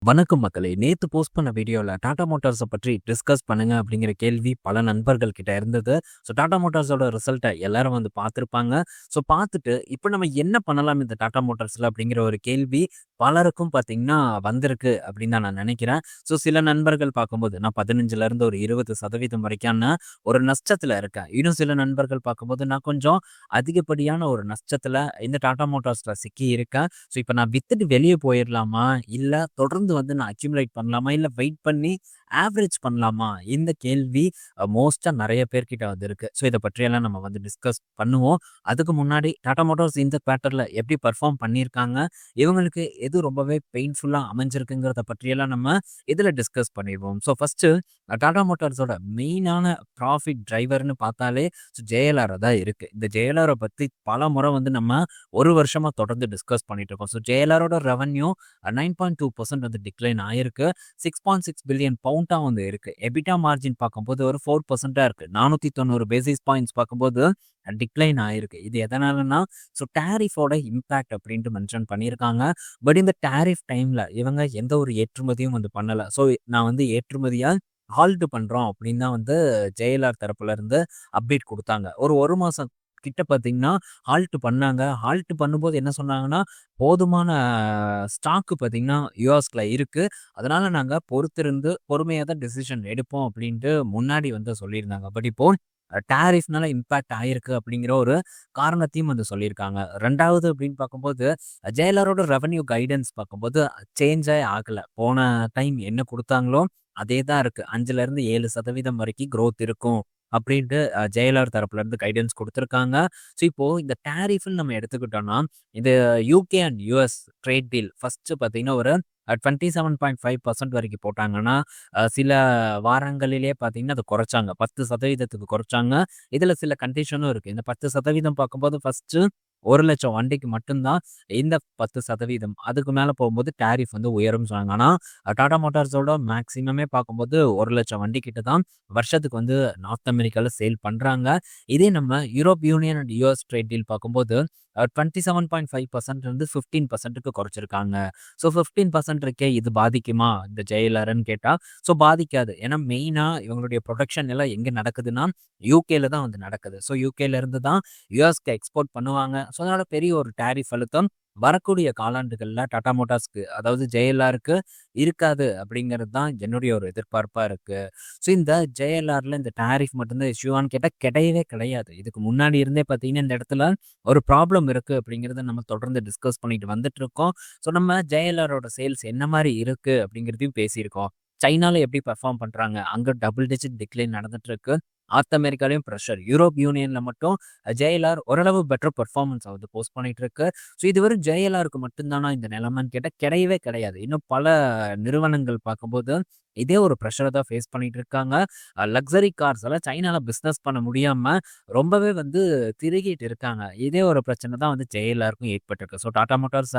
வணக்கம் மக்களே! நேத்து போஸ்ட் பண்ண வீடியோல டாடா மோட்டார்ஸ பற்றி டிஸ்கஸ் பண்ணுங்க அப்படிங்கிற கேள்வி பல நண்பர்கள் கிட்ட இருந்தது. ஸோ டாடா மோட்டார்ஸோட ரிசல்ட்ட எல்லாரும் வந்து பார்த்துருப்பாங்க. ஸோ பார்த்துட்டு இப்ப நம்ம என்ன பண்ணலாம் இந்த டாடா மோட்டார்ஸ்ல அப்படிங்கிற ஒரு கேள்வி பலருக்கும் பார்த்தீங்கன்னா வந்திருக்கு அப்படின்னு தான் நான் நினைக்கிறேன். ஸோ சில நண்பர்கள் பார்க்கும்போது நான் 15லருந்து ஒரு 20% வரைக்கான ஒரு நஷ்டத்துல இருக்கேன். இன்னும் சில நண்பர்கள் பார்க்கும்போது நான் கொஞ்சம் அதிகப்படியான ஒரு நஷ்டத்துல இந்த டாடா மோட்டார்ஸ்ல சிக்கி இருக்கேன். ஸோ இப்ப நான் வித்துட்டு வெளிய போயிரலாமா? இல்ல தொடர்ந்து வந்து நான் அக்யூமுலேட் பண்ணலாமா? இல்ல வெயிட் பண்ணி ஆவரேஜ் பண்ணலாமா? இந்த கேள்வி மோஸ்ட்டா நெறைய பேர்கிட்ட வந்து இருக்கு. ஸோ இத பற்றியெல்லாம் நம்ம வந்து டிஸ்கஸ் பண்ணுவோம். அதுக்கு முன்னாடி டாடா மோட்டார்ஸ் இந்த குவார்ட்டர்ல எப்படி பெர்ஃபார்ம் பண்ணியிருக்காங்க? இவங்களுக்கு எது ரொம்பவே பெயின்ஃபுல்லா அமைஞ்சிருக்குங்கிறத பற்றியெல்லாம் நம்ம இதுல டிஸ்கஸ் பண்ணிருவோம். ஸோ ஃபர்ஸ்ட்டு டாடா மோட்டார்ஸோட மெயினான ப்ராஃபிட் டிரைவர்ன்னு பார்த்தாலே ஜேஎல்ஆர் தான் இருக்கு. இந்த ஜேஎல்ஆர பத்தி பலமுறை வந்து நம்ம 1 வருஷமா தொடர்ந்து டிஸ்கஸ் பண்ணிட்டு இருக்கோம். ஸோ ஜேஎல்ஆரோட ரெவென்யூ 9.2% வந்து டிக்ளைன் ஆயிருக்கு. 6.6 பில்லியன் பவுண்டா வந்து இருக்கு. எபிட்டா மார்ஜின் பார்க்கும்போது ஒரு 4% இருக்கு. 490 பேசிஸ் பாயிண்ட்ஸ் பார்க்கும்போது டிக்ளைன் ஆயிருக்கு. இது எதனாலன்னா, ஸோ டாரிஃபோட இம்பேக்ட் அப்படின்ட்டு மென்ஷன் பண்ணியிருக்காங்க. பட் இந்த டாரிஃப் டைம்ல இவங்க எந்த ஒரு ஏற்றுமதியும் வந்து பண்ணல. ஸோ நான் வந்து ஏற்றுமதியா ஹால்ட் பண்றோம் அப்படின்னு தான் வந்து ஜேஎல்ஆர் தரப்புல இருந்து அப்டேட் குடுத்தாங்க. ஒரு 1 மாசம் கிட்ட பார்த்தீங்கன்னா, ஹால்ட் பண்ணாங்க. ஹால்ட் பண்ணும்போது என்ன சொன்னாங்கன்னா, போதுமான ஸ்டாக் பார்த்தீங்கன்னா, யுஎஸ்ல இருக்கு. அதனால நாங்க பொறுத்திருந்து பொறுமையா தான் டெசிஷன் எடுப்போம் அப்படின்ட்டு முன்னாடி வந்து சொல்லியிருந்தாங்க. பட் இப்போ டாரிஃப்னால இம்பேக்ட் ஆயிருக்கு அப்படிங்கிற ஒரு காரணத்தையும் வந்து சொல்லியிருக்காங்க. 2வது அப்படின்னு பார்க்கும்போது, ஜேஎல்ஆரோட ரெவென்யூ கைடன்ஸ் பார்க்கும்போது சேஞ்சே ஆகல. போன டைம் என்ன குடுத்தாங்களோ, அதே தான் இருக்கு. 5லருந்து 7% வரைக்கும் குரோத் இருக்கும். அப்படின்ட்டு ஜேஎல்ஆர் தரப்புல இருந்து கைடன்ஸ் குடுத்துருக்காங்க. ஸோ இப்போ இந்த டாரிஃப்ன்னு நம்ம எடுத்துக்கிட்டோம்னா, இது UK and US trade deal first பார்த்தீங்கன்னா, ஒரு 27.5% வரைக்கும் போட்டாங்கன்னா, சில வாரங்களிலே பார்த்தீங்கன்னா, அத குறைச்சாங்க. 10% குறைச்சாங்க. இதுல சில கண்டிஷனும் இருக்கு. இந்த 10% பார்க்கும்போது ஃபர்ஸ்ட்டு 1,00,000 வண்டிக்கு மட்டும் தான் இந்த 10%. அதுக்கு மேல போகும்போது டாரிஃப் வந்து உயரும்னு சொன்னாங்க. ஆனா டாடா மோட்டார்ஸோட மேக்ஸிமமே பார்க்கும்போது 1,00,000 வண்டி கிட்ட தான் வருஷத்துக்கு வந்து நார்த் அமெரிக்கால சேல் பண்றாங்க. இதே நம்ம Europe union and US trade deal பார்க்கும்போது 27.5% இருந்து 15%க்கு குறைச்சிருக்காங்க. ஸோ 15% இருக்கே இது பாதிக்குமா இந்த ஜேஎல்ஆர்ன்னு கேட்டா, ஸோ பாதிக்காது. ஏன்னா மெயினா இவங்களுடைய புரொடக்ஷன் எல்லாம் எங்க நடக்குதுன்னா, யுகேல தான் வந்து நடக்குது. ஸோ யுகேல இருந்து தான் யுஎஸ்க்கு எக்ஸ்போர்ட் பண்ணுவாங்க. ஸோ அதனால பெரிய ஒரு டாரிஃப் அழுத்தம் வரக்கூடிய காலாண்டுகள்ல டாடா மோட்டார்ஸ்க்கு அதாவது ஜேஎல்ஆருக்கு இருக்காது அப்படிங்கிறது தான் என்னுடைய ஒரு எதிர்பார்ப்பா இருக்கு. ஸோ இந்த ஜேஎல்ஆர்ல இந்த டாரிஃப் மட்டும்தான் இஷ்யூவான்னு கேட்டா கிடையவே கிடையாது. இதுக்கு முன்னாடி இருந்தே பார்த்தீங்கன்னா, இந்த இடத்துல ஒரு ப்ராப்ளம் இருக்கு அப்படிங்கிறத நம்ம தொடர்ந்து டிஸ்கஸ் பண்ணிட்டு வந்துட்டு இருக்கோம். ஸோ நம்ம ஜேஎல்ஆரோட சேல்ஸ் என்ன மாரி இருக்கு அப்படிங்கிறதையும் பேசியிருக்கோம். சைனால எப்படி பெர்ஃபார்ம் பண்றாங்க? அங்க டபுள் டிஜிட் டிக்ளைன் நடந்துட்டு இருக்கு. நார்த் அமெரிக்காலயும் பிரஷர். யூரோப் யூனியன்ல மட்டும் ஜேஎல்ஆர் ஓரளவு பெட்டர் பெர்ஃபார்மன்ஸ வந்து போஸ்ட் பண்ணிட்டு இருக்கு. ஸோ இது வெறும் ஜேஎல்ஆருக்கு மட்டும் தானா இந்த நிலைமைன்னு கேட்டா கிடையவே கிடையாது. இன்னும் பல நிறுவனங்கள் பார்க்கும்போது இதே ஒரு பிரஷர தான் ஃபேஸ் பண்ணிட்டு இருக்காங்க. லக்ஸரி கார்ஸ் எல்லாம் சைனால பிசினஸ் பண்ண முடியாம ரொம்பவே வந்து திரிகிட்டு இருக்காங்க. இதே ஒரு பிரச்சனை தான் வந்து ஜேஎல்ஆருக்கும் ஏற்பட்டிருக்கு. ஸோ டாடா மோட்டார்ஸ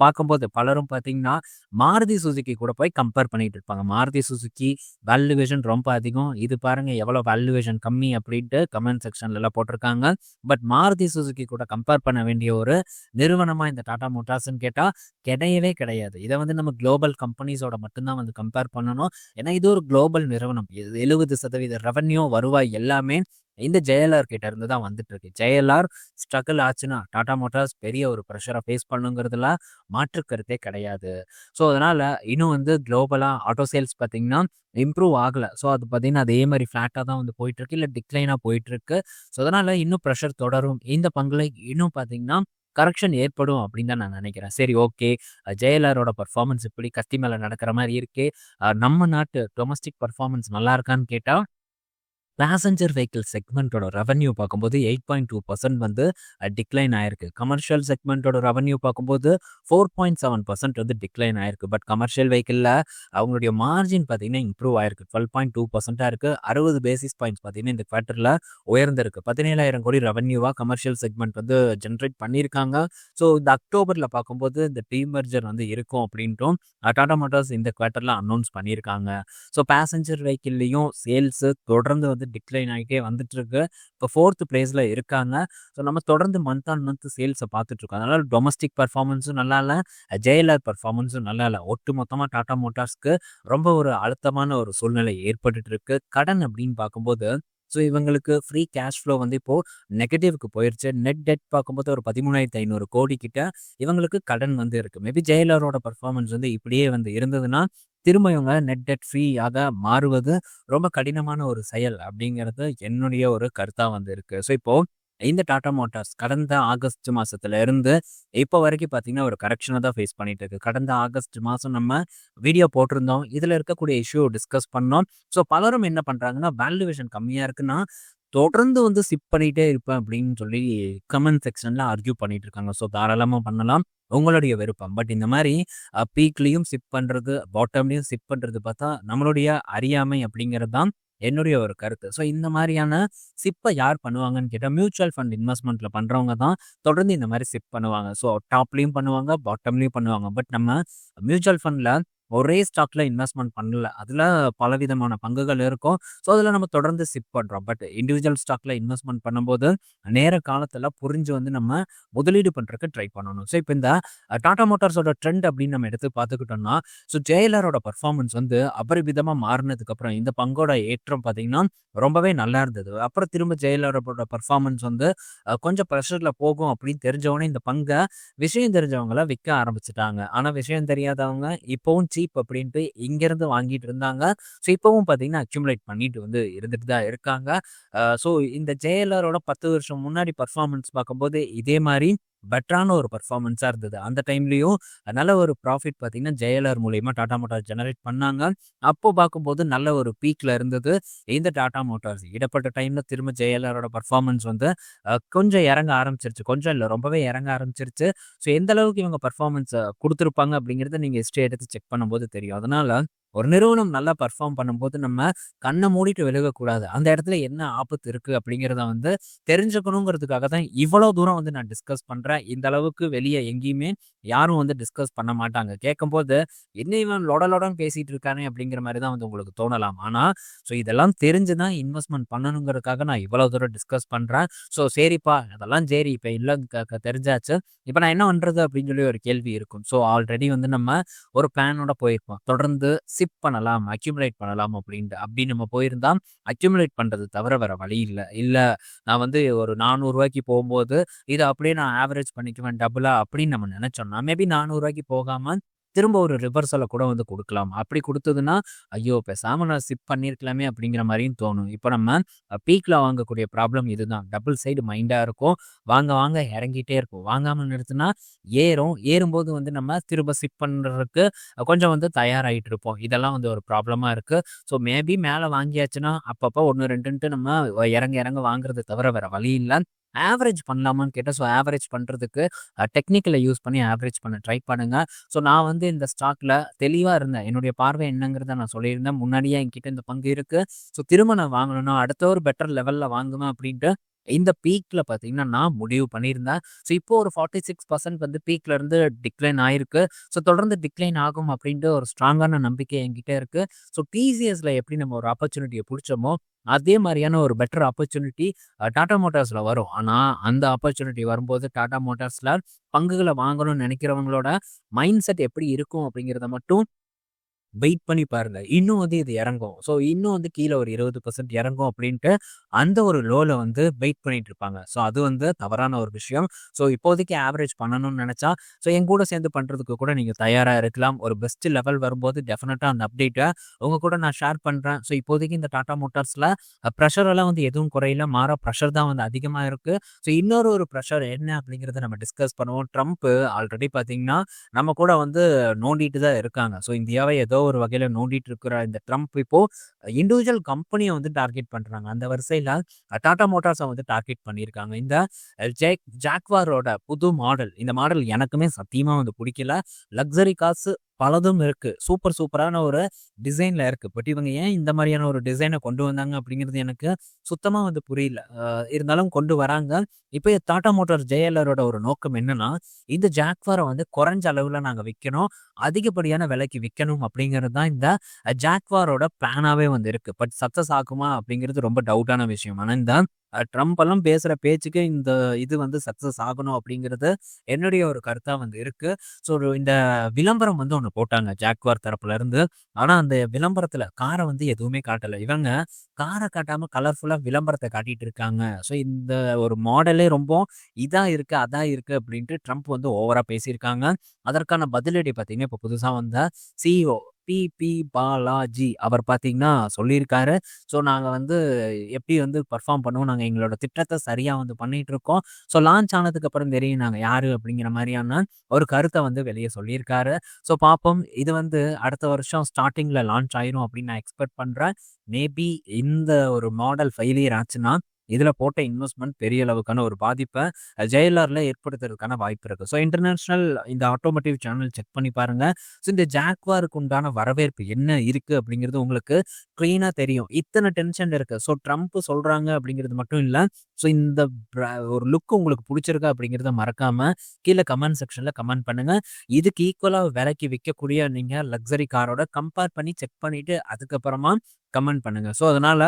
பார்க்கும்போது பலரும் பார்த்தீங்கன்னா, மாருதி சுசுகி கூட போய் கம்பேர் பண்ணிட்டு இருப்பாங்க. மாருதி சுசுகி வேல்யூவேஷன் ரொம்ப அதிகம். இது பாருங்க எவ்வளோ வேல்யூவேஷன் கம்மி அப்படின்ட்டு கமெண்ட் செக்ஷன்லலாம் போட்டிருக்காங்க. பட் மாருதி சுசுகி கூட கம்பேர் பண்ண வேண்டிய ஒரு நிறுவனமா இந்த டாடா மோட்டார்ஸ்ன்னு கேட்டா கிடையவே கிடையாது. இத வந்து நம்ம குளோபல் கம்பெனிஸோட மட்டும் தான் வந்து கம்பேர் பண்ணணும். ஏன்னா இது ஒரு குளோபல் நிறுவனம். 70% ரெவென்யூ வருவாய் எல்லாமே இந்த ஜேஎல்ஆர் கிட்ட இருந்து தான் வந்துட்டு இருக்கு. ஜேஎல்ஆர் ஸ்ட்ரகிள் ஆச்சுன்னா டாடா மோட்டார்ஸ் பெரிய ஒரு பிரஷரை ஃபேஸ் பண்ணுங்கிறதுல மாற்று கருத்தே கிடையாது. ஸோ அதனால இன்னும் வந்து குளோபலா ஆட்டோ சேல்ஸ் பார்த்தீங்கன்னா இம்ப்ரூவ் ஆகல. ஸோ அது பார்த்தீங்கன்னா அதே மாதிரி ஃபிளாட்டா தான் வந்து போயிட்டு இருக்கு. இல்ல டிக்ளைனா போயிட்டு இருக்கு. ஸோ அதனால இன்னும் பிரஷர் தொடரும். இந்த பங்குல இன்னும் பார்த்தீங்கன்னா கரெக்ஷன் ஏற்படும் அப்படின்னு தான் நான் நினைக்கிறேன். சரி, ஓகே. ஜேஎல்ஆரோட பெர்ஃபார்மன்ஸ் இப்படி கத்தி மேல நடக்கிற மாரி இருக்கே. நம்ம நாட்டு டொமஸ்டிக் பெர்ஃபார்மன்ஸ் நல்லா இருக்கான்னு கேட்டா, பேசஞ்சர் வெஹிக்கிள் செக்மெண்ட்டோட ரெவென்யூ பார்க்கும்போது 8.2% வந்து டிக்ளைன் ஆயிருக்கு. கமர்ஷியல் செக்மெண்ட்டோட ரெவென்யூ பார்க்கும்போது 4.7% வந்து டிக்ளைன் ஆயிருக்கு. பட் கமர்ஷியல் வெஹிக்கிள்ல அவங்களுடைய மார்ஜின் பார்த்தீங்கன்னா இம்ப்ரூவ் ஆயிருக்கு. 12.2% இருக்கு. 60 பேசிஸ் பாயிண்ட்ஸ் பார்த்தீங்கன்னா இந்த குவார்ட்டர்ல உயர்ந்திருக்கு. 17,000 கோடி ரெவென்யூவா கமர்ஷியல் செக்மெண்ட் வந்து ஜென்ரேட் பண்ணியிருக்காங்க. ஸோ இந்த அக்டோபர்ல பார்க்கும்போது இந்த டீமர்ஜர் வந்து இருக்கும் அப்படின்ட்டும் டாடா மோட்டார்ஸ் இந்த குவார்ட்டர்ல அனௌன்ஸ் பண்ணியிருக்காங்க. ஸோ பேசஞ்சர் வெஹிக்கிள்லையும் சேல்ஸ் தொடர்ந்து வந்து வந்து டிக்ளைன் ஆகிட்டே வந்துட்டு இருக்கு. இப்போ 4th பிளேஸில் இருக்காங்க. ஸோ நம்ம தொடர்ந்து மந்த் ஆன் மந்த் சேல்ஸை பார்த்துட்டு இருக்கோம். அதனால டொமஸ்டிக் பர்ஃபார்மன்ஸும் நல்லா இல்லை, ஜேஎல்ஆர் பர்ஃபார்மன்ஸும் நல்லா இல்லை. ஒட்டு மொத்தமாக டாடா மோட்டார்ஸ்க்கு ரொம்ப ஒரு அழுத்தமான ஒரு சூழ்நிலை ஏற்பட்டுட்டு இருக்கு. கடன் அப்படின்னு பார்க்கும்போது ஸோ இவங்களுக்கு ஃப்ரீ கேஷ் ஃப்ளோ வந்து இப்போ நெகட்டிவ்க்கு போயிருச்சு. நெட் டெட் பார்க்கும்போது ஒரு 13,500 கோடி கிட்ட இவங்களுக்கு கடன் வந்து இருக்கு. மேபி ஜெயலலரோட பர்ஃபார்மன்ஸ் வந்து இப்படியே வந்து இருந்ததுன்னா திரும்ப இவங்க நெட் டெட் ஃப்ரீ ஆக மாறுவது ரொம்ப கடினமான ஒரு செயல் அப்படிங்கிறது என்னுடைய ஒரு கருத்தாக வந்து இருக்கு. ஸோ இப்போ இந்த டாடா மோட்டார்ஸ் கடந்த ஆகஸ்ட் மாசத்துல இருந்து இப்போ வரைக்கும் பார்த்தீங்கன்னா ஒரு கரெக்ஷனை தான் ஃபேஸ் பண்ணிட்டு இருக்கு. கடந்த ஆகஸ்ட் மாதம் நம்ம வீடியோ போட்டிருந்தோம். இதில் இருக்கக்கூடிய இஷ்யூ டிஸ்கஸ் பண்ணோம். ஸோ பலரும் என்ன பண்ணுறாங்கன்னா வேல்யூவேஷன் கம்மியாக இருக்குன்னா தொடர்ந்து வந்து சிப் பண்ணிகிட்டே இருப்பேன் அப்படின்னு சொல்லி கமெண்ட் செக்ஷனில் ஆர்கியூ பண்ணிட்டு இருக்காங்க. ஸோ தாராளமாக பண்ணலாம், உங்களுடைய விருப்பம். பட் இந்த மாதிரி பீக்லேயும் சிப் பண்ணுறது, பாட்டம்லேயும் சிப் பண்ணுறது பார்த்தா நம்மளுடைய அறியாமை அப்படிங்கிறது தான் என்னுடைய ஒரு கருத்து. ஸோ இந்த மாதிரியான சிப்பை யார் பண்ணுவாங்கன்னு கேட்டால் மியூச்சுவல் ஃபண்ட் இன்வெஸ்ட்மெண்ட்டில் பண்ணுறவங்க தான் தொடர்ந்து இந்த மாதிரி சிப் பண்ணுவாங்க. ஸோ டாப்லேயும் பண்ணுவாங்க, பாட்டம்லேயும் பண்ணுவாங்க. பட் நம்ம மியூச்சுவல் ஃபண்டில் ஒரே ஸ்டாக்ல இன்வெஸ்ட்மெண்ட் பண்ணல, அதில் பலவிதமான பங்குகள் இருக்கும். ஸோ அதில் நம்ம தொடர்ந்து சிப் பண்ணுறோம். பட் இண்டிவிஜுவல் ஸ்டாக்ல இன்வெஸ்ட்மெண்ட் பண்ணும்போது நேர காலத்தில் புரிஞ்சு வந்து நம்ம முதலீடு பண்ணுறதுக்கு ட்ரை பண்ணணும். ஸோ இப்போ இந்த டாடா மோட்டார்ஸோட ட்ரெண்ட் அப்படின்னு நம்ம எடுத்து பார்த்துக்கிட்டோம்னா ஸோ ஜேஎல்ஆரோட பர்ஃபார்மன்ஸ் வந்து அபரிவிதமாக மாறினதுக்கப்புறம் இந்த பங்கோட ஏற்றம் பார்த்தீங்கன்னா ரொம்பவே நல்லா இருந்தது. அப்புறம் திரும்ப ஜெயலலரோட பர்ஃபார்மன்ஸ் வந்து கொஞ்சம் ப்ரெஷரில் போகும் அப்படின்னு தெரிஞ்சவொடனே இந்த பங்கை விஷயம் தெரிஞ்சவங்கள விற்க ஆரம்பிச்சிட்டாங்க. ஆனால் விஷயம் தெரியாதவங்க இப்போவும் சீப் அப்படின்ட்டு இங்கேருந்து வாங்கிட்டு இருந்தாங்க. ஸோ இப்போவும் பார்த்தீங்கன்னா அக்யூமுலேட் பண்ணிட்டு வந்து இருந்துட்டு தான் இருக்காங்க. ஸோ இந்த ஜேஎல்ஆரோட 10 வருஷம் முன்னாடி பர்ஃபார்மன்ஸ் பார்க்கும்போது இதே மாதிரி பெட்டரான ஒரு பர்ஃபார்மன்ஸாக இருந்தது. அந்த டைம்லேயும் நல்ல ஒரு ப்ராஃபிட் பார்த்தீங்கன்னா ஜேஎல்ஆர் மூலயமா டாடா மோட்டார்ஸ் ஜெனரேட் பண்ணாங்க. அப்போ பார்க்கும்போது நல்ல ஒரு பீக்கில் இருந்தது இந்த டாடா மோட்டார்ஸ். இடப்பட்ட டைமில் திரும்ப ஜேஎல்ஆரோட பர்ஃபார்மன்ஸ் வந்து கொஞ்சம் இறங்க ஆரம்பிச்சிருச்சு. கொஞ்சம் இல்லை, ரொம்பவே இறங்க ஆரம்பிச்சிருச்சு. ஸோ எந்த அளவுக்கு இவங்க பர்ஃபார்மன்ஸை கொடுத்துருப்பாங்க அப்படிங்கிறத நீங்கள் ஹிஸ்ட்ரி எடுத்து செக் பண்ணும்போது தெரியும். அதனால ஒரு நிறுவனம் நல்லா பர்ஃபார்ம் பண்ணும்போது நம்ம கண்ணை மூடிட்டு விலகக்கூடாது. அந்த இடத்துல என்ன ஆபத்து இருக்குது அப்படிங்கிறத வந்து தெரிஞ்சுக்கணுங்கிறதுக்காக தான் இவ்வளோ தூரம் வந்து நான் டிஸ்கஸ் பண்ணுறேன். இந்த அளவுக்கு வெளியே எங்கேயுமே யாரும் வந்து டிஸ்கஸ் பண்ண மாட்டாங்க. கேட்கும்போது என்ன இவன் லொடலொடன்னு பேசிகிட்டு இருக்கானே அப்படிங்கிற மாதிரி தான் வந்து உங்களுக்கு தோணலாம். ஆனால் ஸோ இதெல்லாம் தெரிஞ்சு தான் இன்வெஸ்ட்மெண்ட் பண்ணணுங்கிறதுக்காக நான் இவ்வளோ தூரம் டிஸ்கஸ் பண்ணுறேன். ஸோ சரிப்பா, அதெல்லாம் சரி, இப்போ இல்லை தெரிஞ்சாச்சு, இப்போ நான் என்ன பண்ணுறது அப்படின்னு சொல்லி ஒரு கேள்வி இருக்கும். ஸோ ஆல்ரெடி வந்து நம்ம ஒரு பிளானோட போயிருப்போம். தொடர்ந்து சிப் பண்ணலாம், அக்யூமுலேட் பண்ணலாம் அப்படின்னு நம்ம போயிருந்தா அக்யூமுலேட் பண்ணுறது தவிர வேற வழி இல்லை. இல்லை நான் வந்து ஒரு 400 ரூபாய்க்கு போகும்போது இதை அப்படியே நான் ஆவரேஜ் பண்ணிக்குவேன் டபுளா அப்படின்னு நம்ம நினைச்சோம்னா மேபி 400 ரூபாய்க்கு போகாமல் திரும்ப ஒரு ரிவர்சலை கூட வந்து கொடுக்கலாம். அப்படி கொடுத்ததுன்னா ஐயோ பேசாமல் நான் சிப் பண்ணியிருக்கலாமே அப்படிங்கிற மாதிரியும் தோணும். இப்போ நம்ம பீக்கில் வாங்கக்கூடிய ப்ராப்ளம் இதுதான். டபுள் சைடு மைண்டாக இருக்கும். வாங்க வாங்க இறங்கிட்டே இருக்கும். வாங்காமல் நிறுத்தினா ஏறும்போது வந்து நம்ம திரும்ப சிப் பண்ணுறதுக்கு கொஞ்சம் வந்து தயாராகிட்டு இருப்போம். இதெல்லாம் வந்து ஒரு ப்ராப்ளமாக இருக்குது. ஸோ மேபி மேலே வாங்கியாச்சுன்னா அப்பப்போ 1 2ன்ட்டு நம்ம இறங்க வாங்குறது தவிர வேற வழி இல்லை. ஆவரேஜ் பண்ணலாமான்னு கேட்டால் ஸோ ஆவரேஜ் பண்ணுறதுக்கு டெக்னிக்கலை யூஸ் பண்ணி ஆவரேஜ் பண்ண ட்ரை பண்ணுங்கள். ஸோ நான் வந்து இந்த ஸ்டாக்கில் தெளிவாக இருந்தேன். என்னுடைய பார்வை என்னங்கிறத நான் சொல்லியிருந்தேன். முன்னாடியே என்கிட்ட இந்த பங்கு இருக்குது. ஸோ திரும்ப நான் வாங்கணும்னா அடுத்த ஒரு பெட்டர் லெவலில் வாங்குவேன் அப்படின்ட்டு இந்த பீக்கில் பார்த்தீங்கன்னா நான் முடிவு பண்ணியிருந்தேன். ஸோ இப்போ ஒரு 46% வந்து பீக்கில் இருந்து டிக்ளைன் ஆயிருக்கு. ஸோ தொடர்ந்து டிக்ளைன் ஆகும் அப்படின்ட்டு ஒரு ஸ்ட்ராங்கான நம்பிக்கை என்கிட்ட இருக்குது. ஸோ டிசிஎஸ்ல எப்படி நம்ம ஒரு ஆப்பர்ச்சுனிட்டியை பிடிச்சோமோ அதே மாதிரியான ஒரு பெட்டர் ஆப்பர்ச்சுனிட்டி டாடா மோட்டார்ஸில் வரும். ஆனால் அந்த ஆப்பர்ச்சுனிட்டி வரும்போது டாடா மோட்டார்ஸில் பங்குகளை வாங்கணும்னு நினைக்கிறவங்களோட மைண்ட் செட் எப்படி இருக்கும் அப்படிங்கிறத மட்டும் வெயிட் பண்ணி பாருங்க. இன்னும் வந்து இது இறங்கும். ஸோ இன்னும் வந்து கீழே ஒரு 20% இறங்கும் அப்படின்ட்டு அந்த ஒரு லோவில் வந்து வெயிட் பண்ணிட்டு இருப்பாங்க. ஸோ அது வந்து தவறான ஒரு விஷயம். ஸோ இப்போதைக்கு ஆவரேஜ் பண்ணணும்னு நினச்சா ஸோ என் கூட சேர்ந்து பண்ணுறதுக்கு கூட நீங்கள் தயாராக இருக்கலாம். ஒரு பெஸ்ட் லெவல் வரும்போது டெஃபினட்டாக அந்த அப்டேட்டை உங்கள் கூட நான் ஷேர் பண்ணுறேன். ஸோ இப்போதைக்கு இந்த டாடா மோட்டார்ஸில் ப்ரெஷரெல்லாம் வந்து எதுவும் குறையில, மாற ப்ரெஷர் தான் வந்து அதிகமாக இருக்குது. ஸோ இன்னொரு ஒரு ப்ரெஷர் என்ன அப்படிங்கிறத நம்ம டிஸ்கஸ் பண்ணுவோம். ட்ரம்ப் ஆல்ரெடி பார்த்தீங்கன்னா நம்ம கூட வந்து நோண்டிட்டு தான் இருக்காங்க. ஸோ இந்தியாவை ஏதோ ஒரு வகையில் நோண்டிட்டு இருக்கிற இந்த ட்ரம்ப் இப்போ இண்டிவிஜுவல் கம்பெனியை வந்து டார்கெட் பண்ணுறாங்க. அந்த வரிசையில் டாடா மோட்டார்ஸை வந்து டார்கெட் பண்ணியிருக்காங்க. இந்த ஜாக்வாரோட புது மாடல், இந்த மாடல் எனக்குமே சத்தியமாக வந்து பிடிக்கல. லக்ஸரி காசு பலதும் இருக்கு. சூப்பரான ஒரு டிசைன்ல இருக்கு. பட் இவங்க ஏன் இந்த மாரியான ஒரு டிசைன கொண்டு வந்தாங்க அப்படிங்கிறது எனக்கு சுத்தமா வந்து புரியல. இருந்தாலும் கொண்டு வராங்க. இப்ப டாடா மோட்டார்ஸ் ஜேஎல்ஆரோட ஒரு நோக்கம் என்னன்னா, இந்த ஜாக்வார வந்து குறைஞ்ச அளவுல நாங்க விக்கணும். அதிகப்படியான விலைக்கு விக்கணும் அப்படிங்கிறது தான் இந்த ஜாக்வாரோட பிளானாவே வந்து இருக்கு. பட் சக்சஸ் ஆகுமா அப்படிங்கிறது ரொம்ப டவுட்டான விஷயம். ஆனா இந்த ட்ரம்ப் எல்லாம் பேசுற பேச்சுக்கு இந்த இது வந்து சக்சஸ் ஆகணும் அப்படிங்கிறது என்னுடைய ஒரு கருத்தா வந்து இருக்கு. ஸோ இந்த விளம்பரம் வந்து ஒண்ணு போட்டாங்க ஜாக்வார் தரப்புல இருந்து. ஆனா அந்த விளம்பரத்துல கார வந்து எதுவுமே காட்டல. இவங்க கார காட்டாம கலர்ஃபுல்லா விளம்பரத்த காட்டிட்டு இருக்காங்க. ஸோ இந்த ஒரு மாடலே ரொம்ப இதா இருக்கு, அதா இருக்கு அப்படின்ட்டு ட்ரம்ப் வந்து ஓவரா பேசியிருக்காங்க. அதற்கான பதிலடி பார்த்தீங்கன்னா, இப்ப புதுசா வந்த சிஇஓ பி. பாலாஜி அவர் பார்த்தீங்கன்னா சொல்லியிருக்காரு. ஸோ நாங்க வந்து எப்படி வந்து பெர்ஃபார்ம் பண்ணுவோம், நாங்க எங்களோட திட்டத்த சரியா வந்து பண்ணிட்டு இருக்கோம். ஸோ லான்ச் ஆனதுக்கு அப்புறம் தெரியும் நாங்க யாரு அப்படிங்கிற மாரியான ஒரு கருத்த வந்து வெளிய சொல்லியிருக்காரு. ஸோ பார்ப்போம். இது வந்து அடுத்த வருஷம் ஸ்டார்ட்டிங்ல லான்ச் ஆயிரும் அப்படின்னு நான் எக்ஸ்பெக்ட் பண்றேன். மேபி இந்த ஒரு மாடல் ஃபெயிலியர் ஆச்சுன்னா, இதுல போட்ட இன்வெஸ்ட்மென்ட் பெரிய அளவுக்கான ஒரு பாதிப்ப ஜேஎல்ஆர்ல ஏற்படுத்துறதுக்கான வாய்ப்பு இருக்கு. ஸோ இன்டர்நேஷனல் இந்த ஆட்டோமோட்டிவ் சேனல் செக் பண்ணி பாருங்க. ஸோ இந்த ஜாக்வாருக்கு உண்டான வரவேற்பு என்ன இருக்கு அப்படிங்கிறது உங்களுக்கு கிளீனா தெரியும். இத்தன டென்ஷன் இருக்கு. ஸோ ட்ரம்ப் சொல்றாங்க அப்படிங்கிறது மட்டும் இல்ல. ஸோ இந்த ஒரு லுக் உங்களுக்கு புடிச்சிருக்கா அப்படிங்கிறத மறக்காம கீழ கமெண்ட் செக்ஷன்ல கமெண்ட் பண்ணுங்க. இதுக்கு ஈக்குவலா விலைக்கு விக்கக்கூடிய நீங்க லக்ஸரி காரோட கம்பேர் பண்ணி செக் பண்ணிட்டு அதுக்கப்புறமா கமெண்ட் பண்ணுங்க. ஸோ அதனால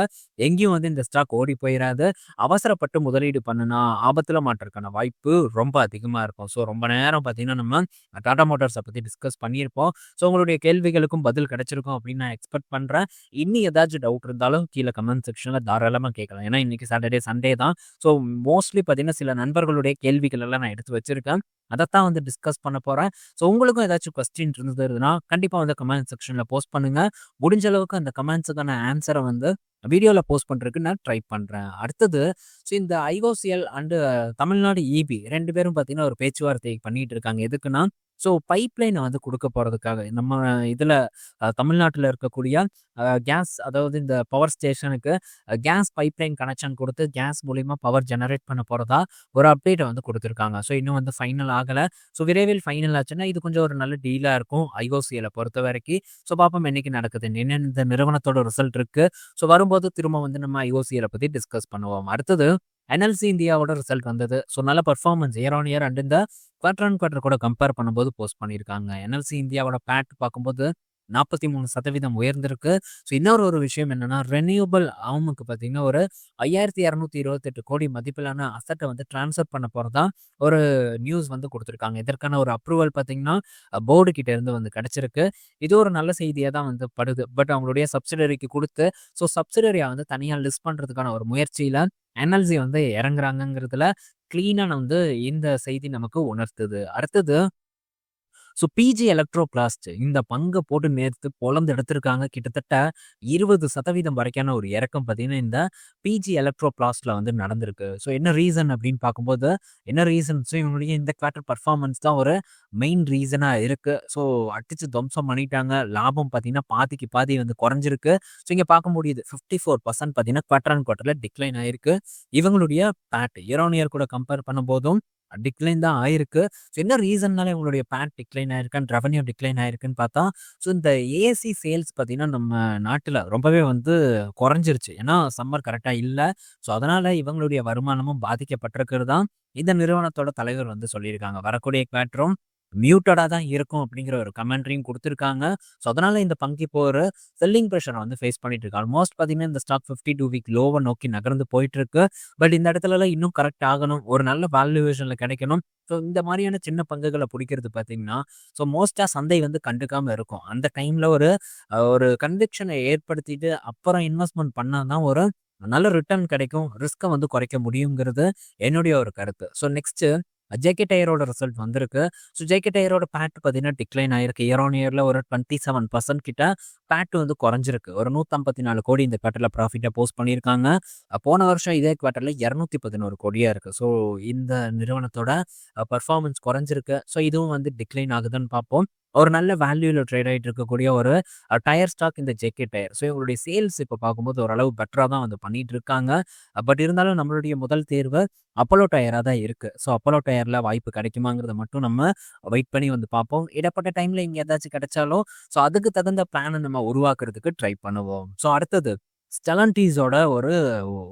எங்கேயும் வந்து இந்த ஸ்டாக் ஓடி போயிராது. அவசரப்பட்டு முதலீடு பண்ணுனா ஆபத்துல மாட்டுறதுக்கான வாய்ப்பு ரொம்ப அதிகமா இருக்கும். ஸோ ரொம்ப நேரம் பார்த்தீங்கன்னா, நம்ம டாடா மோட்டார்ஸ பத்தி டிஸ்கஸ் பண்ணியிருப்போம். ஸோ உங்களுடைய கேள்விகளுக்கும் பதில் கிடைச்சிருக்கும் அப்படின்னு நான் எக்ஸ்பெக்ட் பண்றேன். இன்னும் ஏதாச்சும் டவுட் இருந்தாலும் கீழ கமெண்ட் செக்ஷன்ல தாராளமா கேட்கலாம். ஏன்னா இன்னைக்கு சாட்டர்டே, சண்டே தான். ஸோ மோஸ்ட்லி பார்த்தீங்கன்னா, சில நண்பர்களுடைய கேள்விகள் எல்லாம் நான் எடுத்து வச்சிருக்கேன். அதத்தான் வந்து டிஸ்கஸ் பண்ண போறேன். ஸோ உங்களுக்கும் ஏதாச்சும் கொஸ்டின் இருந்ததுன்னா, கண்டிப்பா வந்து கமெண்ட் செக்ஷன்ல போஸ்ட் பண்ணுங்க. முடிஞ்ச அளவுக்கு அந்த கமெண்ட்ஸுக்கான ஆன்ஸர வந்து வீடியோல போஸ்ட் பண்றதுக்கு நான் ட்ரை பண்றேன். அடுத்தது இந்த ஐஓசிஎல் அண்ட் தமிழ்நாடு ஈபி 2 பேரும் பார்த்தீங்கன்னா, ஒரு பேச்சுவார்த்தை பண்ணிட்டு இருக்காங்க. எதுக்குன்னா, ஸோ பைப்லைன வந்து குடுக்க போறதுக்காக. நம்ம இதுல தமிழ்நாட்டுல இருக்கக்கூடிய கேஸ் அதாவது இந்த பவர் ஸ்டேஷனுக்கு கேஸ் பைப்லைன் கனெக்ஷன் குடுத்து கேஸ் மூலியமா பவர் ஜெனரேட் பண்ண போறதா ஒரு அப்டேட்ட வந்து குடுத்துருக்காங்க. ஸோ இன்னும் வந்து ஃபைனல் ஆகல. ஸோ விரைவில் ஃபைனல் ஆச்சுன்னா, இது கொஞ்சம் ஒரு நல்ல டீலா இருக்கும் ஐஓசிஎல்ல பொறுத்தவரைக்கு. ஸோ பார்ப்போம் என்னைக்கு நடக்குதுன்னு. என்ன இந்த நிறுவனத்தோட ரிசல்ட் இருக்கு. ஸோ வரும்போது திரும்ப வந்து நம்ம ஐஓசிஎல்ல பத்தி டிஸ்கஸ் பண்ணுவோம். அடுத்தது என்எல்சி இந்தியாவோட ரிசல்ட் வந்தது. ஸோ நல்ல performance year on year and இந்த குவார்டர் ஆன் குவார்டர் கூட கம்பேர் பண்ணும்போது போஸ்ட் பண்ணியிருக்காங்க. என்எல்சி இந்தியாவோட பேட் பார்க்கும்போது 43% உயர்ந்திருக்கு. ஸோ இன்னொரு ஒரு விஷயம் என்னன்னா, ரெனியூவபிள் ஆர்முக்கு பார்த்தீங்கன்னா, ஒரு 5228 கோடி மதிப்பிலான அசட்ட வந்து ட்ரான்ஸ்ஃபர் பண்ண போறதா ஒரு நியூஸ் வந்து குடுத்துருக்காங்க. இதற்கான ஒரு அப்ரூவல் பார்த்தீங்கன்னா, போர்டு கிட்ட இருந்து வந்து கிடைச்சிருக்கு. இது ஒரு நல்ல செய்தியா தான் வந்து படுது. பட் அவங்களுடைய சப்சிடரிக்கு குடுத்து, ஸோ சப்சிடரிய வந்து தனியா லிஸ்ட் பண்றதுக்கான ஒரு முயற்சியில என்எல்சி வந்து இறங்குறாங்கங்கிறதுல கிளீனா வந்து இந்த செய்தி நமக்கு உணர்த்துது. அடுத்தது ஸோ பிஜி எலக்ட்ரோபிளாஸ்ட் இந்த பங்க போட்டு நேர்த்து பொளந்து எடுத்திருக்காங்க. கிட்டத்தட்ட 20% வரைக்கான ஒரு இறக்கம் பார்த்தீங்கன்னா, இந்த பிஜி எலக்ட்ரோபிளாஸ்ட்ல வந்து நடந்திருக்கு. ஸோ என்ன ரீசன் அப்படின்னு பார்க்கும்போது, என்ன ரீசன் ஸோ இவங்களுடைய இந்த குவார்டர் பெர்ஃபார்மன்ஸ் தான் ஒரு மெயின் ரீசனா இருக்கு. ஸோ அடிச்சு துவம்சம் பண்ணிட்டாங்க. லாபம் பார்த்தீங்கன்னா, பாதிக்கு பாதி வந்து குறைஞ்சிருக்கு. ஸோ இங்க பார்க்க முடியுது 54% பார்த்தீங்கன்னா, குவார்டர் ஆன் குவார்டர்ல டிக்ளைன் ஆயிருக்கு. இவங்களுடைய பேட் இயர் ஆன் இயர் கூட கம்பேர் பண்ணும்போதும் டிக்ளைன் தான் ஆயிருக்கு. ஸோ என்ன ரீசன்னால இவங்களுடைய பேட் டிக்ளைன் ஆயிருக்கு அண்ட் ரெவென்யூ டிக்ளைன் ஆயிருக்குன்னு பார்த்தா, ஸோ இந்த ஏசி சேல்ஸ் பார்த்தீங்கன்னா, நம்ம நாட்டுல ரொம்பவே வந்து குறைஞ்சிருச்சு. ஏன்னா சம்மர் கரெக்ட்டா இல்ல. ஸோ அதனால இவங்களுடைய வருமானமும் பாதிக்கப்பட்டிருக்கிறதா இந்த நிறுவனத்தோட தலைவர் வந்து சொல்லியிருக்காங்க. வரக்கூடிய குவார்ட்டரும் மியூட்டடா தான் இருக்கும் அப்படிங்கிற ஒரு கமெண்ட்ரியும் குடுத்துருக்காங்க. ஸோ அதனால இந்த பங்கு இப்போ ஒரு செல்லிங் பிரஷர வந்து ஃபேஸ் பண்ணிட்டு இருக்கு. ஆல்மோஸ்ட் பார்த்தீங்கன்னா, இந்த ஸ்டாக் 52 வீக் லோவ நோக்கி நகர்ந்து போயிட்டு இருக்கு. பட் இந்த இடத்துலலாம் இன்னும் கரெக்ட் ஆகணும். ஒரு நல்ல வேல்யூவேஷன்ல கிடைக்கணும். ஸோ இந்த மாரியான சின்ன பங்குகள புடிக்கிறது பார்த்தீங்கன்னா, ஸோ மோஸ்ட்டா சந்தை வந்து கண்டுக்காம இருக்கும். அந்த டைம்ல ஒரு கன்விக்ஷன ஏற்படுத்திட்டு அப்புறம் இன்வெஸ்ட்மென்ட் பண்ணா தான் ஒரு நல்ல ரிட்டர்ன் கிடைக்கும். ரிஸ்க்க வந்து குறைக்க முடியுங்கிறது என்னுடைய ஒரு கருத்து. ஸோ நெக்ஸ்ட் ஜேகே டயரோட ரிசல்ட் வந்திருக்கு. ஸோ ஜேகே டயரோட பேட் பார்த்தீங்கன்னா, டிக்ளைன் ஆயிருக்கு. இயர் ஆன் இயர்ல ஒரு 27% கிட்ட பேட் வந்து குறைஞ்சிருக்கு. ஒரு 154 கோடி இந்த குவார்ட்டர்ல ப்ராஃபிட்டா போஸ்ட் பண்ணியிருக்காங்க. போன வருஷம் இதே குவார்ட்டர்ல 211 கோடியா இருக்கு. ஸோ இந்த நிறுவனத்தோட பெர்ஃபார்மன்ஸ் குறைஞ்சிருக்கு. ஸோ இதுவும் வந்து டிக்ளைன் ஆகுதுன்னு பார்ப்போம். ஒரு நல்ல வேல்யூல ட்ரேட் ஆயிட்டு இருக்கக்கூடிய ஒரு டயர் ஸ்டாக் இந்த ஜேகே டயர். ஸோ இவங்களுடைய சேல்ஸ் இப்ப பார்க்கும்போது ஓரளவு பெட்டரா தான் வந்து பண்ணிட்டு இருக்காங்க. பட் இருந்தாலும் நம்மளுடைய முதல் தேர்வு அப்போலோ டயரா தான் இருக்கு. ஸோ அப்போலோ டயர்ல வாய்ப்பு கிடைக்குமாங்கிறத மட்டும் நம்ம வெயிட் பண்ணி வந்து பார்ப்போம். இடைப்பட்ட டைம்ல இங்க ஏதாச்சும் கிடைச்சாலும், ஸோ அதுக்கு தகுந்த பிளான நம்ம உருவாக்குறதுக்கு ட்ரை பண்ணுவோம். ஸோ அடுத்தது ஸ்டெலன்டீஸோட ஒரு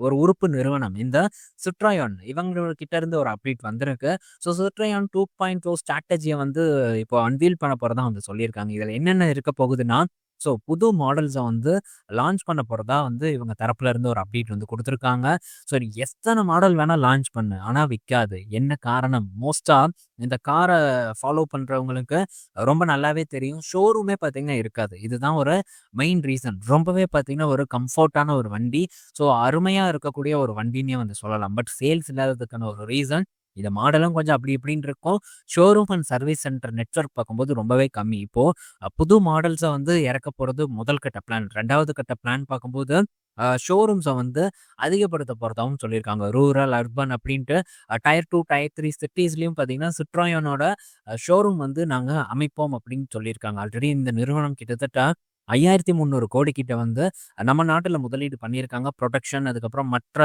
ஒரு உறுப்பு நிறுவனம் இந்த சிட்ராயான் இவங்க கிட்ட இருந்து ஒரு அப்டேட் வந்திருக்கு. ஸோ சிட்ராயான் 2.0 ஸ்ட்ராட்டஜியை வந்து இப்போ அன்வீல் பண்ண போறதா வந்து சொல்லியிருக்காங்க. இதில் என்னென்ன இருக்க போகுதுன்னா, ஸோ புது மாடல்ஸை வந்து லான்ச் பண்ண போறதா வந்து இவங்க தரப்புல இருந்து ஒரு அப்டேட் வந்து கொடுத்துருக்காங்க. ஸோ எத்தனை மாடல் வேணா லான்ச் பண்ணு, ஆனா விற்காது. என்ன காரணம்? மோஸ்டா இந்த காரை ஃபாலோ பண்றவங்களுக்கு ரொம்ப நல்லாவே தெரியும். ஷோரூமே பார்த்தீங்கன்னா இருக்காது. இதுதான் ஒரு மெயின் ரீசன். ரொம்பவே பார்த்தீங்கன்னா ஒரு கம்ஃபர்ட்டான ஒரு வண்டி. ஸோ அருமையா இருக்கக்கூடிய ஒரு வண்டின்னே வந்து சொல்லலாம். பட் சேல்ஸ் இல்லாததுக்கான ஒரு ரீசன் இந்த மாடலும் கொஞ்சம் அப்படி இப்படின்னு இருக்கும். Showroom and service centre network பார்க்கும்போது ரொம்பவே கம்மி. இப்போ புது மாடல்ஸை வந்து இறக்க போறது முதல் கட்ட பிளான். 2வது கட்ட பிளான் பார்க்கும்போது ஷோரூம்ஸை வந்து அதிகப்படுத்த போறதாவும் சொல்லியிருக்காங்க. ரூரல், அர்பன் அப்படின்ட்டு டயர் 2, டயர் 3 சிட்டீஸ்லயும் பார்த்தீங்கன்னா சிட்ராயனோட ஷோரூம் வந்து நாங்க அமைப்போம் அப்படின்னு சொல்லியிருக்காங்க. ஆல்ரெடி இந்த நிறுவனம் கிட்டத்தட்ட 5,300 கோடி கிட்ட வந்து நம்ம நாட்டுல முதலீடு பண்ணியிருக்காங்க. புரொடக்ஷன் அதுக்கப்புறம் மற்ற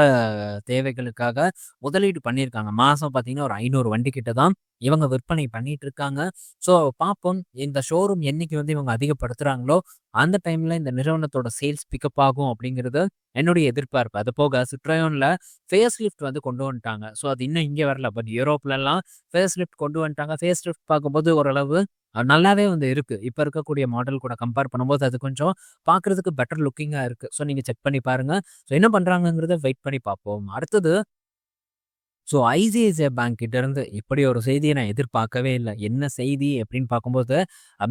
தேவைகளுக்காக முதலீடு பண்ணியிருக்காங்க. மாசம் பார்த்தீங்கன்னா ஒரு 500 வண்டி கிட்ட தான் இவங்க விற்பனை பண்ணிட்டு இருக்காங்க. ஸோ பார்ப்போம் இந்த ஷோரூம் என்னைக்கு வந்து இவங்க அதிகப்படுத்துறாங்களோ, அந்த டைம்ல இந்த நிறுவனத்தோட சேல்ஸ் பிக்கப் ஆகும் அப்படிங்கிறது என்னுடைய எதிர்பார்ப்பு. அது போக சிட்ராயான்ல ஃபேஸ் லிஃப்ட் வந்து கொண்டு வந்துட்டாங்க. ஸோ அது இன்னும் இங்கே வரல. பட் யூரோப்லலாம் ஃபேஸ் லிஃப்ட் கொண்டு வந்துட்டாங்க. ஃபேஸ் லிஃப்ட் பார்க்கும்போது ஓரளவு நல்லாவே வந்து இருக்கு. இப்ப இருக்கக்கூடிய மாடல் கூட கம்பேர் பண்ணும்போது அது கொஞ்சம் பார்க்கறதுக்கு பெட்டர் லுக்கிங்கா இருக்கு. ஸோ நீங்க செக் பண்ணி பாருங்க. ஸோ என்ன பண்றாங்கங்கிறத வெயிட் பண்ணி பார்ப்போம். அடுத்தது ஸோ ஐசிஐசிஐ பேங்க் கிட்ட இருந்து இப்படி ஒரு செய்தியை நான் எதிர்பார்க்கவே இல்ல. என்ன செய்தி அப்படின்னு பார்க்கும்போது,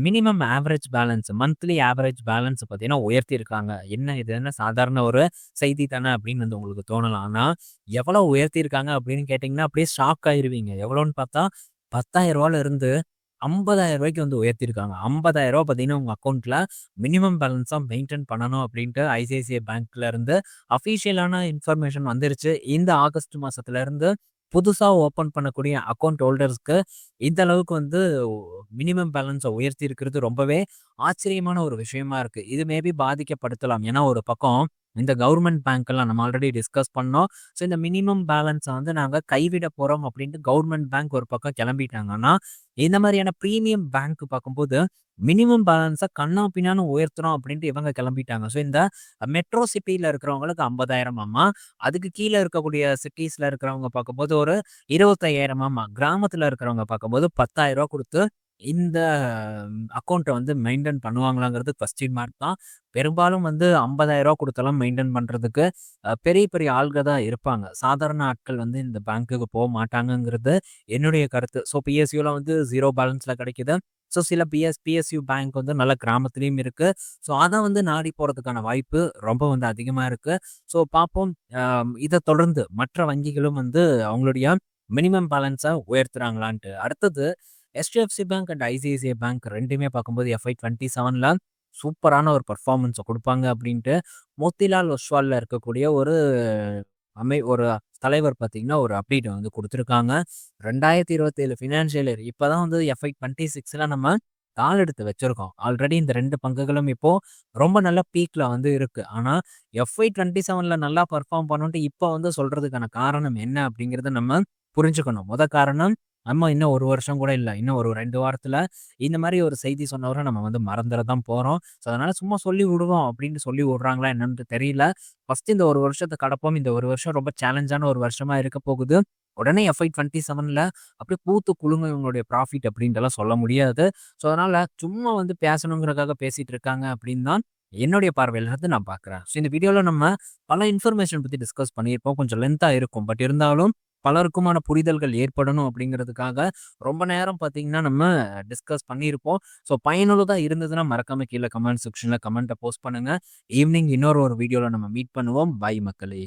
minimum average balance, monthly average balance பார்த்தீங்கன்னா உயர்த்தியிருக்காங்க. என்ன இது என்ன சாதாரண ஒரு செய்தி தானே அப்படின்னு வந்து உங்களுக்கு தோணலாம். ஆனா எவ்வளோ உயர்த்தியிருக்காங்க அப்படின்னு கேட்டிங்கன்னா, அப்படியே ஷாக் ஆயிருவீங்க. எவ்வளோன்னு பார்த்தா ரூ. 10,000 இருந்து ரூ. 50,000 வந்து உயர்த்தியிருக்காங்க. ரூ. 50,000 பார்த்தீங்கன்னா உங்க அக்கவுண்ட்ல மினிமம் பேலன்ஸா மெயின்டெயின் பண்ணணும் அப்படின்ட்டு ஐசிஐசிஐ பேங்க்ல இருந்து அஃபிஷியலான இன்ஃபர்மேஷன் வந்துருச்சு. இந்த ஆகஸ்ட் மாசத்துல இருந்து புதுசா ஓப்பன் பண்ணக்கூடிய அக்கவுண்ட் ஹோல்டர்ஸ்க்கு இந்த அளவுக்கு வந்து மினிமம் பேலன்ஸை உயர்த்தி இருக்கிறது ரொம்பவே ஆச்சரியமான ஒரு விஷயமா இருக்கு. இது மேபி பாதிக்கப்படுத்தலாம். ஏன்னா ஒரு பக்கம் இந்த கவர்மெண்ட் பேங்க் எல்லாம் நம்ம ஆல்ரெடி டிஸ்கஸ் பண்ணோம். ஸோ இந்த மினிமம் பேலன்ஸை வந்து நாங்கள் கைவிட போறோம் அப்படின்ட்டு கவர்மெண்ட் பேங்க் ஒரு பக்கம் கிளம்பிட்டாங்கன்னா, இந்த மாதிரியான ப்ரீமியம் பேங்க் பார்க்கும்போது மினிமம் பேலன்ஸை கண்ணா பின்னான்னு உயர்த்துறோம் அப்படின்ட்டு இவங்க கிளம்பிட்டாங்க. ஸோ இந்த மெட்ரோ சிட்டியில் இருக்கிறவங்களுக்கு 50,000 ஆமா, அதுக்கு கீழே இருக்கக்கூடிய சிட்டிஸ்ல இருக்கிறவங்க பார்க்கும்போது ஒரு 25,000 ஆமா, கிராமத்தில் இருக்கிறவங்க பார்க்கும்போது 10,000 கொடுத்து இந்த அக்கௌண்ட்டை வந்து மெயின்டைன் பண்ணுவாங்களாங்கிறது கொஸ்டின் மார்க் தான். பெரும்பாலும் வந்து ரூ. 50,000 கொடுத்தெல்லாம் மெயின்டைன் பண்றதுக்கு பெரிய பெரிய ஆள்க தான் இருப்பாங்க. சாதாரண ஆட்கள் வந்து இந்த பேங்க்குக்கு மாட்டாங்கங்கிறது என்னுடைய கருத்து. ஸோ பிஎஸ்யூல வந்து 0 பேலன்ஸ்ல கிடைக்குது. ஸோ சில பிஎஸ்யூ பேங்க் வந்து நல்ல கிராமத்துலேயும் இருக்கு. ஸோ அதை வந்து நாடி போகிறதுக்கான வாய்ப்பு ரொம்ப வந்து அதிகமாக இருக்கு. ஸோ பார்ப்போம். இதை தொடர்ந்து மற்ற வங்கிகளும் வந்து அவங்களுடைய மினிமம் பேலன்ஸை உயர்த்துறாங்களான்ட்டு. அடுத்தது HDFC bank and ICICI bank 2மே பார்க்கும்போது FY 27ல சூப்பரான ஒரு பர்ஃபார்மன்ஸை கொடுப்பாங்க அப்படின்ட்டு மோத்திலால் ஒஸ்வால்ல இருக்கக்கூடிய ஒரு தலைவர் பார்த்தீங்கன்னா ஒரு அப்டேட் வந்து கொடுத்துருக்காங்க. 2027 ஃபினான்ஷியல் இயர் இப்போதான் வந்து FY 26ல நம்ம கால் எடுத்து வச்சிருக்கோம். ஆல்ரெடி இந்த 2 பங்குகளும் இப்போ ரொம்ப நல்ல பீக்ல வந்து இருக்கு. ஆனா FY 27ல நல்லா பர்ஃபார்ம் பண்ணுன்ட்டு இப்போ வந்து சொல்றதுக்கான காரணம் என்ன அப்படிங்கிறத நம்ம புரிஞ்சுக்கணும். காரணம் நம்ம இன்னும் 1 வருஷம் கூட இல்ல. இன்னும் ஒரு 2 வாரத்துல இந்த மாரி ஒரு செய்தி சொன்னவரை நம்ம வந்து மறந்துட தான் போறோம். ஸோ அதனால சும்மா சொல்லி விடுவோம் அப்படின்னு சொல்லி விடுறாங்களா என்னன்னு தெரியல. ஃபர்ஸ்ட் இந்த 1 வருஷத்த கடப்போம். இந்த 1 வருஷம் ரொம்ப சேலஞ்சான ஒரு வருஷமா இருக்க போகுது. உடனே FY 27ல அப்படியே பூத்து குலுங்கும் இவங்களுடைய ப்ராஃபிட் அப்படின்ட்டுலாம் சொல்ல முடியாது. ஸோ அதனால சும்மா வந்து பேசணுங்கிறதுக்காக பேசிட்டு இருக்காங்க அப்படின்னு தான் என்னுடைய பார்வையில இருந்து நான் பார்க்குறேன். ஸோ இந்த வீடியோல நம்ம பல இன்ஃபர்மேஷன் பத்தி டிஸ்கஸ் பண்ணியிருப்போம். கொஞ்சம் லென்த்தா இருக்கும். பட் இருந்தாலும் பலருக்குமான புரிதல்கள் ஏற்படணும் அப்படிங்கிறதுக்காக ரொம்ப நேரம் பார்த்தீங்கன்னா நம்ம டிஸ்கஸ் பண்ணியிருப்போம். ஸோ பயனுள்ளதா இருந்ததுன்னா மறக்காம கீழே கமெண்ட் செக்ஷன்ல கமெண்ட்டை போஸ்ட் பண்ணுங்க. ஈவினிங் இன்னொரு வீடியோல நம்ம மீட் பண்ணுவோம். பை மக்களே.